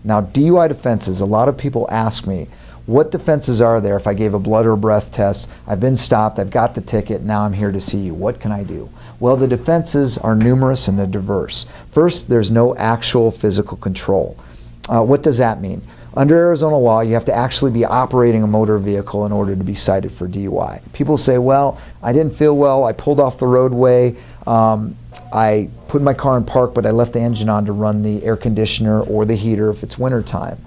Now, DUI defenses, a lot of people ask me, what defenses are there if I gave a blood or breath test, I've been stopped, I've got the ticket, now I'm here to see you, what can I do? Well, the defenses are numerous and they're diverse. First, there's no actual physical control. What does that mean? Under Arizona law, you have to actually be operating a motor vehicle in order to be cited for DUI. People say, well, I didn't feel well, I pulled off the roadway, I put my car in park, but I left the engine on to run the air conditioner or the heater if it's wintertime.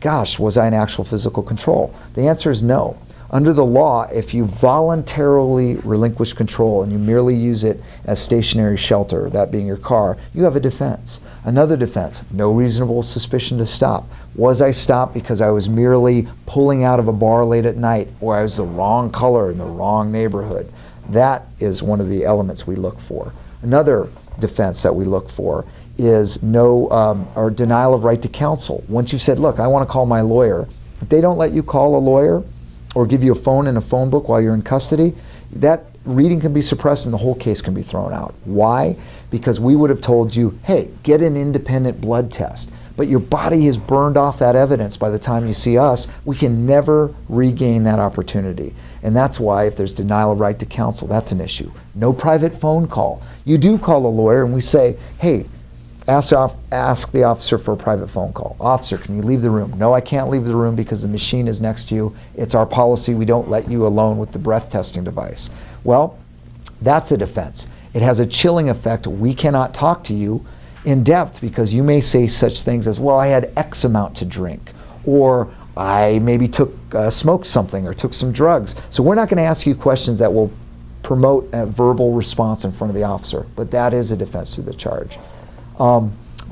Gosh, was I in actual physical control? The answer is no. Under the law, if you voluntarily relinquish control and you merely use it as stationary shelter, that being your car, you have a defense. Another defense, no reasonable suspicion to stop. Was I stopped because I was merely pulling out of a bar late at night, or I was the wrong color in the wrong neighborhood? That is one of the elements we look for. Another defense that we look for is no or denial of right to counsel. Once you said, look, I want to call my lawyer, if they don't let you call a lawyer or give you a phone and a phone book while you're in custody, that reading can be suppressed and the whole case can be thrown out. Why? Because we would have told you, hey, get an independent blood test. But your body has burned off that evidence by the time you see us. We can never regain that opportunity. And that's why if there's denial of right to counsel, that's an issue. No private phone call. You do call a lawyer and we say, hey, ask the officer for a private phone call. Officer, can you leave the room? No, I can't leave the room because the machine is next to you. It's our policy. We don't let you alone with the breath testing device. Well, that's a defense. It has a chilling effect. We cannot talk to you in depth because you may say such things as, well, I had X amount to drink, or I maybe smoked something or took some drugs. So we're not going to ask you questions that will promote a verbal response in front of the officer, but that is a defense to the charge.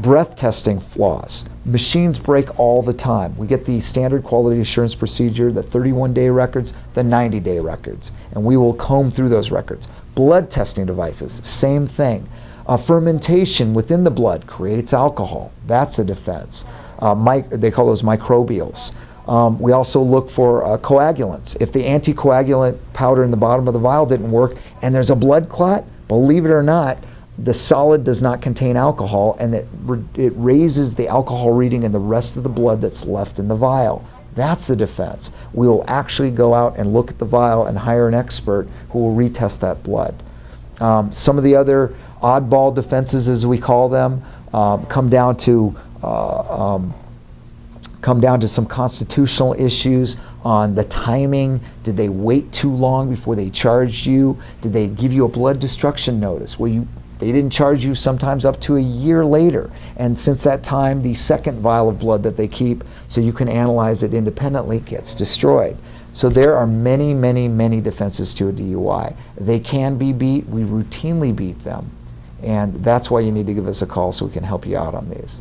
Breath testing flaws. Machines break all the time. We get the standard quality assurance procedure, the 31-day records, the 90-day records, and we will comb through those records. Blood testing devices, same thing. Fermentation within the blood creates alcohol. That's a defense. They call those microbials. We also look for coagulants. If the anticoagulant powder in the bottom of the vial didn't work and there's a blood clot, believe it or not, the solid does not contain alcohol, and it raises the alcohol reading in the rest of the blood that's left in the vial. That's the defense. We will actually go out and look at the vial and hire an expert who will retest that blood. Some of the other oddball defenses, as we call them, come down to some constitutional issues on the timing. Did they wait too long before they charged you? Did they give you a blood destruction notice? Well, they didn't charge you sometimes up to a year later. And since that time, the second vial of blood that they keep so you can analyze it independently gets destroyed. So there are many, many, many defenses to a DUI. They can be beat. We routinely beat them. And that's why you need to give us a call so we can help you out on these.